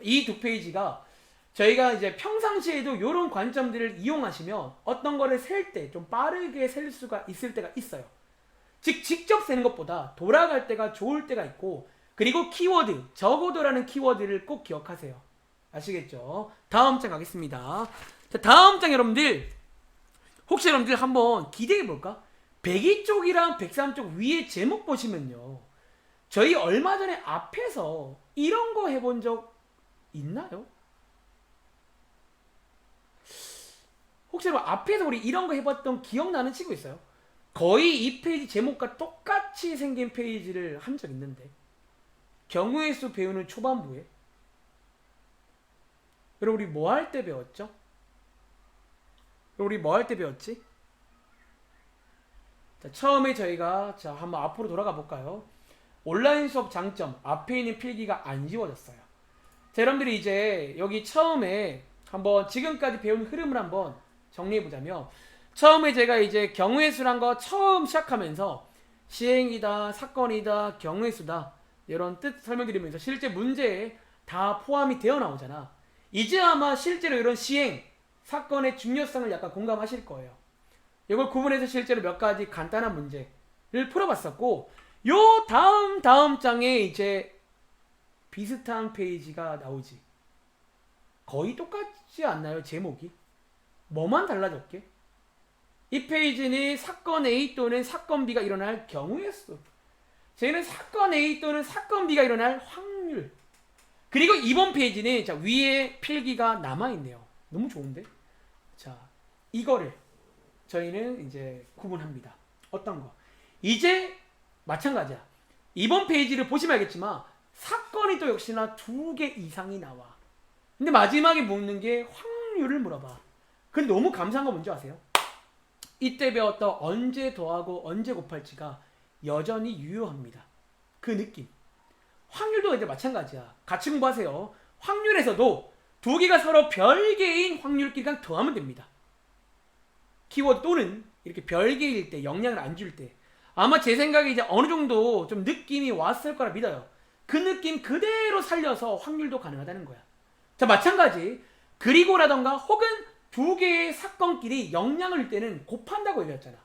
S1: 이 두 페이지가 저희가 이제 평상시에도 이런 관점들을 이용하시면 어떤 거를 셀 때 좀 빠르게 셀 수가 있을 때가 있어요. 즉 직접 세는 것보다 돌아갈 때가 좋을 때가 있고 그리고 키워드, 적어도라는 키워드를 꼭 기억하세요. 아시겠죠? 다음 장 가겠습니다. 자, 다음 장 여러분들 혹시 여러분들 한번 기대해 볼까? 102쪽이랑 103쪽 위에 제목 보시면요. 저희 얼마 전에 앞에서 이런 거 해본 적 있나요? 혹시 뭐 앞에서 우리 이런 거 해봤던 기억나는 친구 있어요? 거의 이 페이지 제목과 똑같은 똑같이 생긴 페이지를 한 적 있는데 경우의 수 배우는 초반부에 여러분 우리 뭐 할 때 배웠죠? 우리 뭐 할 때 배웠지? 자, 처음에 저희가 자 한번 앞으로 돌아가 볼까요? 온라인 수업 장점 앞에 있는 필기가 안 지워졌어요. 자, 여러분들이 이제 여기 처음에 한번 지금까지 배운 흐름을 한번 정리해 보자면 처음에 제가 이제 경우의 수란 거 처음 시작하면서 시행이다, 사건이다, 경우의 수다 이런 뜻 설명드리면서 실제 문제에 다 포함이 되어 나오잖아. 이제 아마 실제로 이런 시행, 사건의 중요성을 약간 공감하실 거예요. 이걸 구분해서 실제로 몇 가지 간단한 문제를 풀어봤었고 요 다음 장에 이제 비슷한 페이지가 나오지. 거의 똑같지 않나요? 제목이? 뭐만 달라졌게? 이 페이지는 사건 A 또는 사건 B가 일어날 경우의 수. 저희는 사건 A 또는 사건 B가 일어날 확률. 그리고 이번 페이지는 자, 위에 필기가 남아있네요. 너무 좋은데? 자, 이거를 저희는 이제 구분합니다. 어떤 거? 이제 마찬가지야. 이번 페이지를 보시면 알겠지만 사건이 또 역시나 2개 이상이 나와. 근데 마지막에 묻는 게 확률을 물어봐. 근데 너무 감사한 거 뭔지 아세요? 이때 배웠던 언제 더하고 언제 곱할지가 여전히 유효합니다. 그 느낌. 확률도 이제 마찬가지야. 같이 공부하세요. 확률에서도 2개가 서로 별개인 확률끼리 더하면 됩니다. 키워드 또는 이렇게 별개일 때 영향을 안 줄 때 아마 제 생각에 이제 어느 정도 좀 느낌이 왔을 거라 믿어요. 그 느낌 그대로 살려서 확률도 가능하다는 거야. 자, 마찬가지 그리고라던가 혹은 2개의 사건끼리 영향을 줄 때는 곱한다고 얘기했잖아.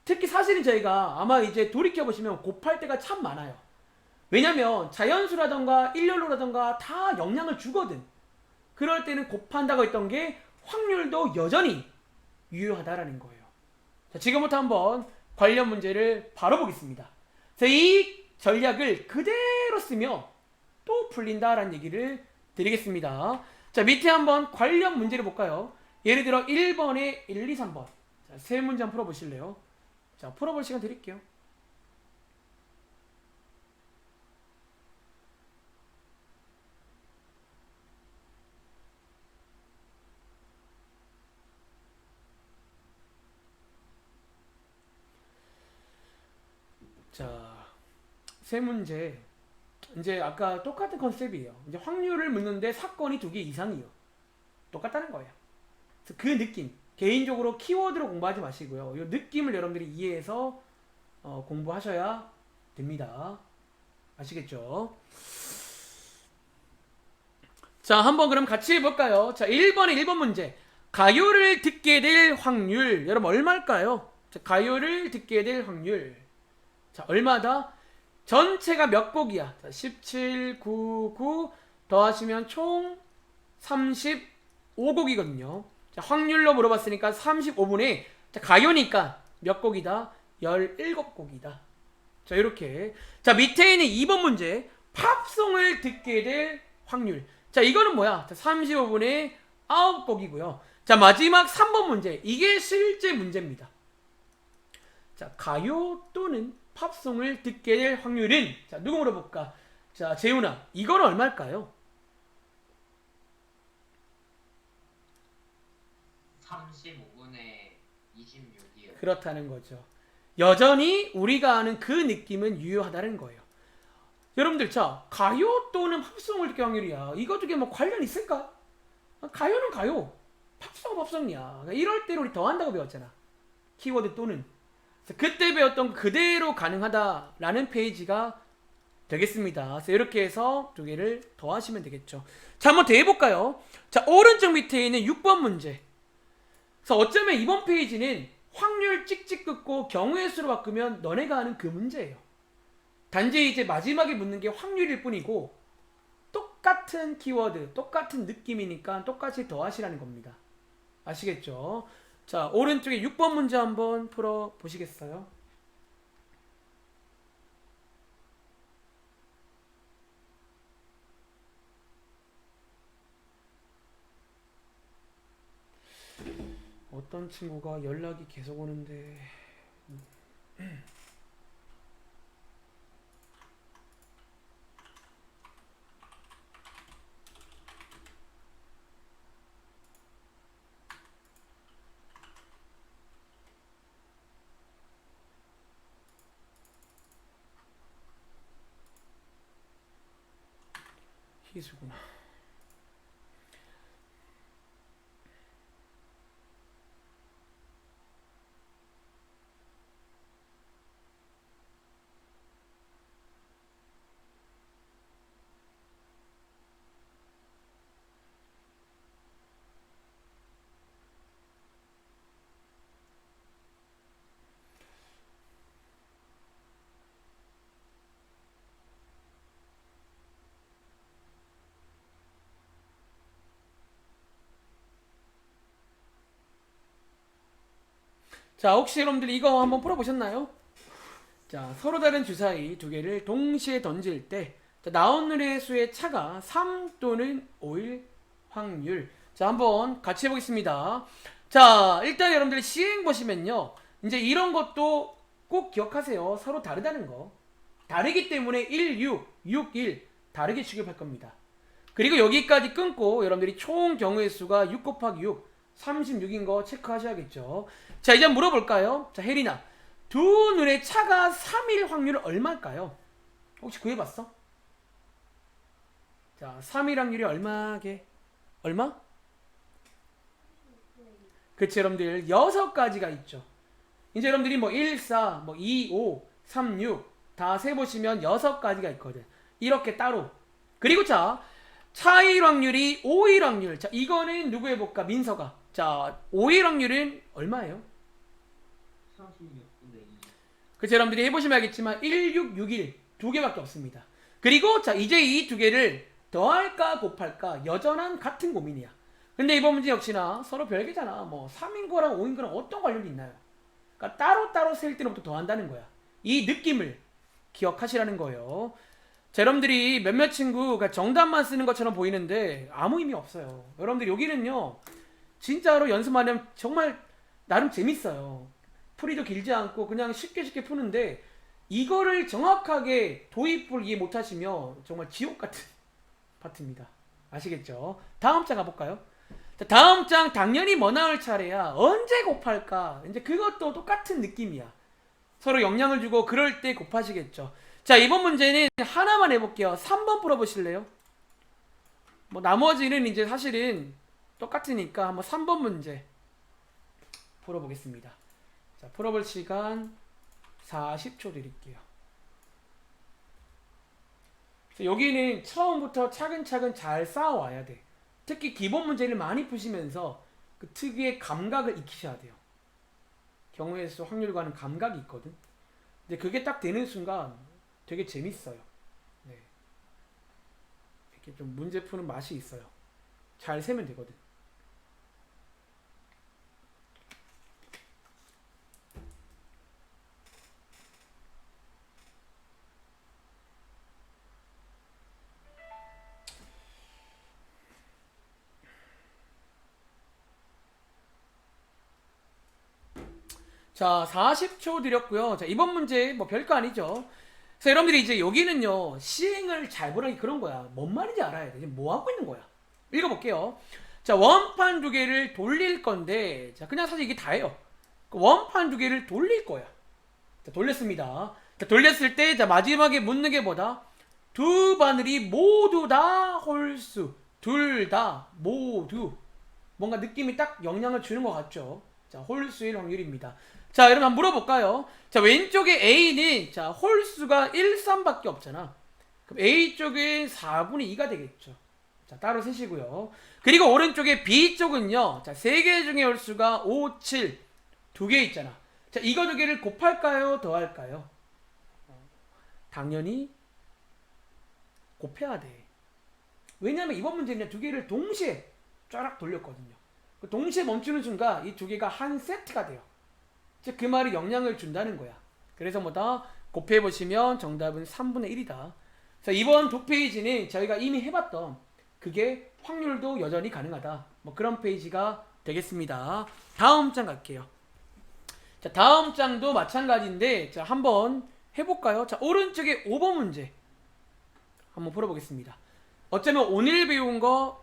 S1: 특히 사실은 저희가 아마 이제 돌이켜보시면 곱할 때가 참 많아요. 왜냐면 자연수라던가 일렬로라던가 다 영향을 주거든. 그럴 때는 곱한다고 했던 게 확률도 여전히 유효하다라는 거예요. 자, 지금부터 한번 관련 문제를 바로 보겠습니다. 자, 이 전략을 그대로 쓰면 또 풀린다라는 얘기를 드리겠습니다. 자, 밑에 한번 관련 문제를 볼까요? 예를 들어 1번에 1, 2, 3번. 자, 세 문제 한번 풀어보실래요? 자, 풀어볼 시간 드릴게요. 자, 세 문제. 이제 아까 똑같은 컨셉이에요. 이제 확률을 묻는데 사건이 2개 이상이요. 똑같다는 거예요. 그래서 그 느낌. 개인적으로 키워드로 공부하지 마시고요. 이 느낌을 여러분들이 이해해서 공부하셔야 됩니다. 아시겠죠? 자, 한번 그럼 같이 해볼까요? 자, 1번에 1번 문제. 가요를 듣게 될 확률. 여러분, 얼마일까요? 자, 가요를 듣게 될 확률. 자, 얼마다? 전체가 몇 곡이야? 자, 17, 9, 9 더하시면 총 35곡이거든요. 자, 확률로 물어봤으니까 35분의 자, 가요니까 몇 곡이다? 17곡이다. 자, 이렇게. 자, 밑에 있는 2번 문제. 팝송을 듣게 될 확률. 자, 이거는 뭐야? 자, 35분의 9곡이고요. 자, 마지막 3번 문제. 이게 실제 문제입니다. 자, 가요 또는 팝송을 듣게 될 확률은 자, 누구 물어볼까? 자, 재훈아. 이건 얼마일까요?
S3: 35분의 26이요.
S1: 그렇다는 거죠. 여전히 우리가 아는 그 느낌은 유효하다는 거예요. 여러분들, 자, 가요 또는 팝송을 듣게 확률이야. 이거 두개 뭐 관련 있을까? 가요는 가요, 팝송은 팝송이야. 그러니까 이럴 때로 우리 더한다고 배웠잖아. 키워드 또는. 그때 배웠던 그대로 가능하다라는 페이지가 되겠습니다. 그래서 이렇게 해서 2개를 더하시면 되겠죠. 자, 한번 더 해볼까요? 자, 오른쪽 밑에 있는 6번 문제. 그래서 어쩌면 이번 페이지는 확률 찍찍 긋고 경우의 수로 바꾸면 너네가 아는 그 문제예요. 단지 이제 마지막에 묻는 게 확률일 뿐이고 똑같은 키워드, 똑같은 느낌이니까 똑같이 더하시라는 겁니다. 아시겠죠? 자, 오른쪽에 6번 문제 한번 풀어 보시겠어요? 어떤 친구가 연락이 계속 오는데 희수구나. 자, 혹시 여러분들 이거 한번 풀어보셨나요? 자, 서로 다른 주사위 두 개를 동시에 던질 때 나오는 수의 차가 3 또는 5일 확률. 자, 한번 같이 해보겠습니다. 자, 일단 여러분들 시행 보시면요. 이제 이런 것도 꼭 기억하세요. 서로 다르다는 거. 다르기 때문에 1, 6, 6, 1 다르게 취급할 겁니다. 그리고 여기까지 끊고 여러분들이 총 경우의 수가 6 곱하기 6, 36인 거 체크하셔야겠죠. 자, 이제 물어볼까요? 자, 혜린아. 두 눈의 차가 3일 확률은 얼마일까요? 혹시 구해봤어? 자, 3일 확률이 얼마게? 얼마? 그치, 여러분들 6가지가 있죠. 이제 여러분들이 뭐 1, 4, 뭐 2, 5, 3, 6 다 세보시면 6가지가 있거든. 이렇게 따로. 그리고 자, 차일 확률이 5일 확률. 자, 이거는 누구 해볼까? 민서가. 자, 5일 확률은 얼마예요?
S3: 36분의 2.
S1: 그래서 여러분들이 해보시면 알겠지만 1, 6, 6, 1 두 개밖에 없습니다. 그리고 자, 이제 이 두 개를 더할까 곱할까 여전한 같은 고민이야. 근데 이번 문제 역시나 서로 별개잖아. 뭐 3인 거랑 5인 거랑 어떤 관련이 있나요? 그러니까 따로따로 셀 때부터 더한다는 거야. 이 느낌을 기억하시라는 거예요. 자, 여러분들이 몇몇 친구가 정답만 쓰는 것처럼 보이는데 아무 의미 없어요. 여러분들 여기는요 진짜로 연습하면 정말 나름 재밌어요. 풀이도 길지 않고 그냥 쉽게 푸는데 이거를 정확하게 도입을 이해 못하시면 정말 지옥 같은 파트입니다. 아시겠죠? 다음 장 가볼까요? 자, 다음 장 당연히 뭐 나올 차례야. 언제 곱할까? 이제 그것도 똑같은 느낌이야. 서로 영향을 주고 그럴 때 곱하시겠죠. 자, 이번 문제는 하나만 해볼게요. 3번 풀어보실래요? 뭐 나머지는 이제 사실은 똑같으니까 한번 3번 문제 풀어보겠습니다. 자, 풀어볼 시간 40초 드릴게요. 여기는 처음부터 차근차근 잘 쌓아와야 돼. 특히 기본 문제를 많이 푸시면서 그 특유의 감각을 익히셔야 돼요. 경우의 수 확률과는 감각이 있거든. 근데 그게 딱 되는 순간 되게 재밌어요. 네. 이렇게 좀 문제 푸는 맛이 있어요. 잘 세면 되거든. 자, 40초 드렸고요. 자, 이번 문제 뭐 별거 아니죠. 그래서 여러분들이 이제 여기는요 시행을 잘 보라는 게 그런 거야. 뭔 말인지 알아야 돼. 지금 뭐 하고 있는 거야. 읽어볼게요. 자, 원판 두 개를 돌릴 건데, 자, 그냥 사실 이게 다예요. 원판 두 개를 돌릴 거야. 자, 돌렸습니다. 자, 돌렸을 때, 자, 마지막에 묻는 게 뭐다? 두 바늘이 모두 다 홀수. 둘 다, 모두. 뭔가 느낌이 딱 영향을 주는 것 같죠? 자, 홀수일 확률입니다. 자, 여러분 한번 물어볼까요? 자, 왼쪽에 A는 자, 홀수가 1, 3밖에 없잖아. 그럼 A 쪽은 4분의 2가 되겠죠. 자, 따로 세시고요. 그리고 오른쪽에 B 쪽은요. 자, 3개 중에 홀수가 5, 7 두 개 있잖아. 자, 이거 두 개를 곱할까요? 더할까요? 당연히 곱해야 돼. 왜냐면 이번 문제는 두 개를 동시에 쫙 돌렸거든요. 동시에 멈추는 순간 이 두 개가 한 세트가 돼요. 즉 그 말이 영향을 준다는 거야. 그래서 뭐다? 곱해보시면 정답은 3분의 1이다. 그래서 이번 두 페이지는 저희가 이미 해봤던 그게 확률도 여전히 가능하다. 뭐 그런 페이지가 되겠습니다. 다음 장 갈게요. 자, 다음 장도 마찬가지인데 자, 한번 해볼까요? 자, 오른쪽에 5번 문제 한번 풀어보겠습니다. 어쩌면 오늘 배운 거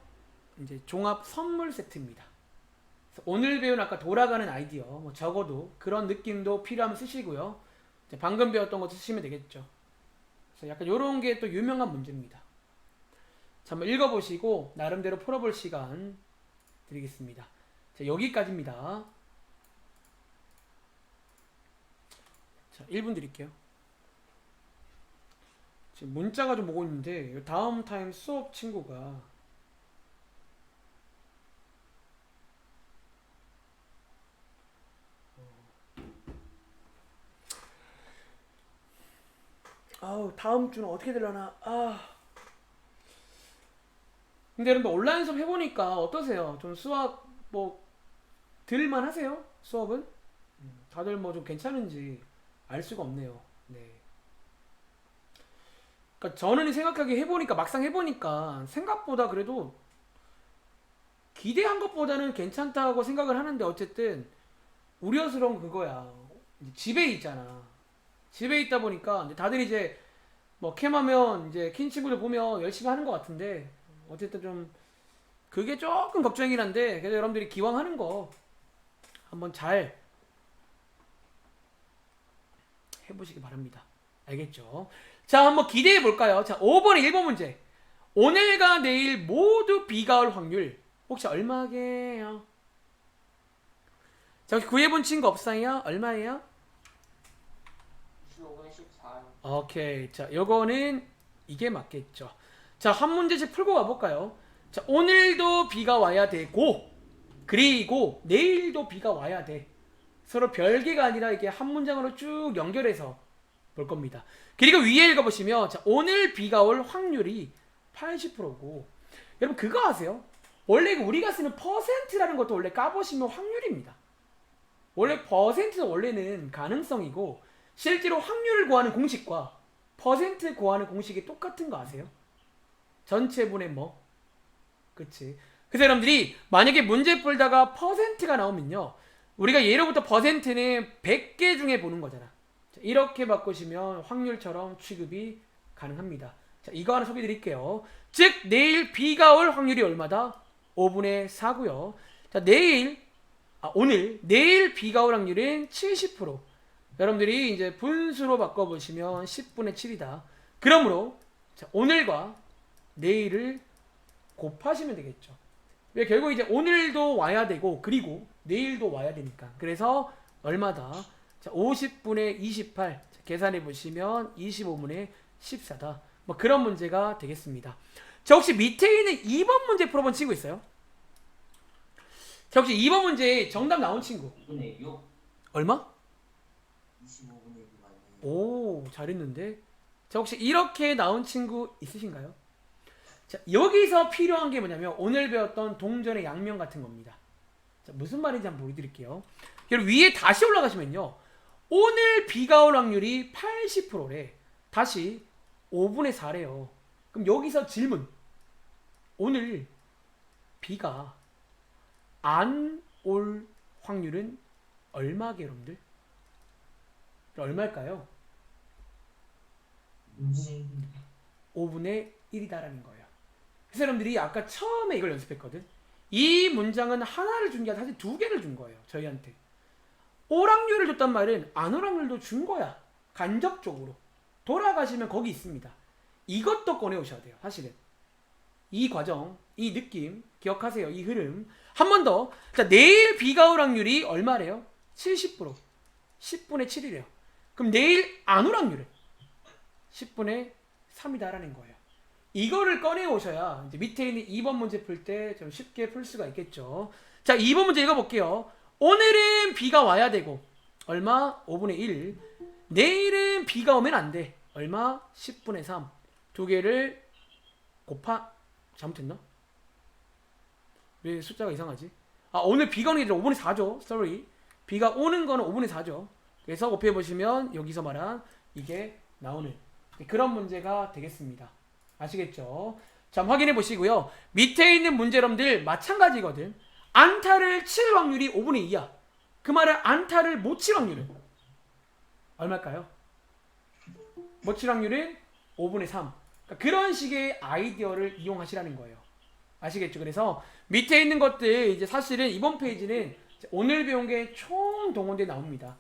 S1: 이제 종합 선물 세트입니다. 오늘 배운 아까 돌아가는 아이디어 뭐 적어도 그런 느낌도 필요하면 쓰시고요. 방금 배웠던 것도 쓰시면 되겠죠. 그래서 약간 요런 게 또 유명한 문제입니다. 자, 한번 읽어보시고 나름대로 풀어볼 시간 드리겠습니다. 자, 여기까지입니다. 자, 1분 드릴게요. 지금 문자가 좀 오고 있는데 다음 타임 수업 친구가 아우 다음 주는 어떻게 되려나. 근데 여러분들 온라인 수업 해보니까 어떠세요? 좀 수학 뭐 들만 하세요? 수업은? 다들 뭐 좀 괜찮은지 알 수가 없네요. 네. 그러니까 저는 생각하기에 해보니까 막상 해보니까 생각보다 그래도 기대한 것보다는 괜찮다고 생각을 하는데 어쨌든 우려스러운 그거야. 이제 집에 있잖아. 집에 있다 보니까 이제 다들 이제 뭐 캠하면 이제 킨 친구들 보면 열심히 하는 것 같은데 어쨌든 좀 그게 조금 걱정이긴 한데 그래도 여러분들이 기왕 하는 거 한번 잘 해보시기 바랍니다. 알겠죠? 자, 한번 기대해 볼까요? 자, 5번에 1번 문제. 오늘과 내일 모두 비가 올 확률 혹시 얼마게요? 자, 혹시 구해본 친구 없어요? 얼마예요?
S3: 25분에 14요.
S1: 오케이. 자, 요거는 이게 맞겠죠. 자, 한 문제씩 풀고 가볼까요? 자, 오늘도 비가 와야 되고 그리고 내일도 비가 와야 돼. 서로 별개가 아니라 이게 한 문장으로 쭉 연결해서 볼 겁니다. 그리고 위에 읽어보시면 자, 오늘 비가 올 확률이 80%고 여러분 그거 아세요? 원래 우리가 쓰는 퍼센트라는 것도 원래 까보시면 확률입니다. 원래 퍼센트는 원래는 가능성이고 실제로 확률을 구하는 공식과 퍼센트 구하는 공식이 똑같은 거 아세요? 전체분의 뭐? 그치? 그래서 여러분들이 만약에 문제 풀다가 퍼센트가 나오면요 우리가 예로부터 퍼센트는 100개 중에 보는 거잖아. 자, 이렇게 바꾸시면 확률처럼 취급이 가능합니다. 자, 이거 하나 소개해 드릴게요. 즉 내일 비가 올 확률이 얼마다? 5분의 4고요. 자, 오늘 내일 비가 올 확률은 70%. 여러분들이 이제 분수로 바꿔보시면 10분의 7이다. 그러므로 자, 오늘과 내일을 곱하시면 되겠죠. 왜 결국 이제 오늘도 와야 되고 그리고 내일도 와야 되니까. 그래서 얼마다? 자, 50분의 28. 자, 계산해 보시면 25분의 14다. 뭐 그런 문제가 되겠습니다. 자, 혹시 밑에 있는 2번 문제 풀어본 친구 있어요? 자, 혹시 2번 문제 정답 나온 친구
S2: 5분의 6.
S1: 얼마?
S2: 25분의 6 아니에요.
S1: 오, 잘했는데. 자, 혹시 이렇게 나온 친구 있으신가요? 자, 여기서 필요한 게 뭐냐면 오늘 배웠던 동전의 양면 같은 겁니다. 자, 무슨 말인지 한번 보여드릴게요. 여러분 위에 다시 올라가시면요 오늘 비가 올 확률이 80%래. 다시 5분의 4래요. 그럼 여기서 질문. 오늘 비가 안 올 확률은 얼마게 여러분들? 얼마일까요? 5분의 1이다라는 거예요. 그래서 여러분들이 아까 처음에 이걸 연습했거든. 이 문장은 하나를 준 게 아니라 사실 2개를 준 거예요. 저희한테. 오락률을 줬단 말은 안 오락률도 준 거야. 간접적으로. 돌아가시면 거기 있습니다. 이것도 꺼내오셔야 돼요. 사실은. 이 과정, 이 느낌 기억하세요. 이 흐름. 한 번 더. 자, 내일 비가 올 확률이 얼마래요? 70%. 10분의 7이래요. 그럼 내일 안 올 확률은 10분의 3이다라는 거예요. 이거를 꺼내 오셔야 이제 밑에 있는 2번 문제 풀 때 좀 쉽게 풀 수가 있겠죠. 자, 2번 문제 읽어볼게요. 오늘은 비가 와야 되고 얼마? 5분의 1. 내일은 비가 오면 안 돼. 얼마? 10분의 3. 두 개를 잘못했나? 왜 숫자가 이상하지? 오늘 비가 오는 게 아니라 5분의 4죠. sorry. 비가 오는 거는 5분의 4죠. 그래서 곱해보시면 여기서 말한 이게 나오는 그런 문제가 되겠습니다. 아시겠죠? 자, 확인해 보시고요. 밑에 있는 문제 여러분들 마찬가지거든. 안타를 칠 확률이 5분의 2야. 그 말은 안타를 못 칠 확률은 얼마일까요? 못 칠 확률은 5분의 3. 그러니까 그런 식의 아이디어를 이용하시라는 거예요. 아시겠죠? 그래서 밑에 있는 것들 이제 사실은 이번 페이지는 오늘 배운 게 총 동원돼 나옵니다.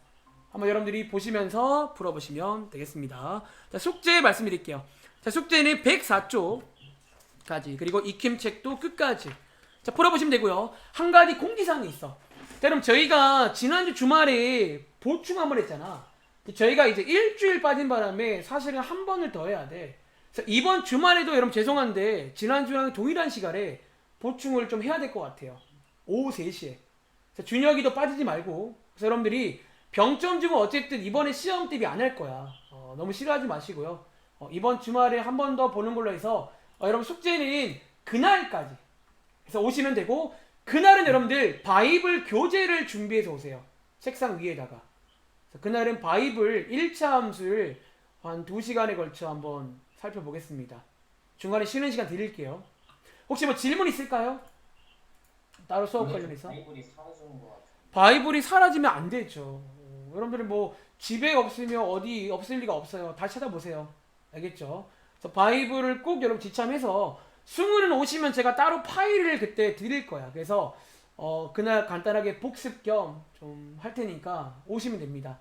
S1: 한번 여러분들이 보시면서 풀어보시면 되겠습니다. 자, 숙제 말씀드릴게요. 자, 숙제는 104쪽 까지 그리고 익힘책도 끝까지 자 풀어보시면 되고요. 한 가지 공지사항이 있어. 자, 그럼 저희가 지난주 주말에 보충 한번 했잖아. 저희가 이제 일주일 빠진 바람에 사실은 한 번을 더 해야 돼. 그래서 이번 주말에도 여러분 죄송한데 지난주랑 동일한 시간에 보충을 좀 해야 될 것 같아요. 오후 3시에. 그래서 준혁이도 빠지지 말고. 그래서 여러분들이 병점 주고 어쨌든 이번에 시험 대비 안 할 거야. 너무 싫어하지 마시고요. 이번 주말에 한 번 더 보는 걸로 해서 여러분 숙제는 그날까지 해서 오시면 되고 그날은 여러분들 바이블 교재를 준비해서 오세요. 책상 위에다가. 그래서 그날은 바이블 1차 함수를 한 2시간에 걸쳐 한번 살펴보겠습니다. 중간에 쉬는 시간 드릴게요. 혹시 뭐 질문 있을까요? 따로 수업 관련해서?
S2: 바이블이 사라지는 것 같아요.
S1: 바이블이 사라지면 안 되죠. 여러분들은 뭐 집에 없으면 어디 없을 리가 없어요. 다시 찾아보세요. 알겠죠? 그래서 바이블을 꼭 여러분 지참해서 승우는 오시면 제가 따로 파일을 그때 드릴 거야. 그래서 그날 간단하게 복습 겸 좀 할 테니까 오시면 됩니다.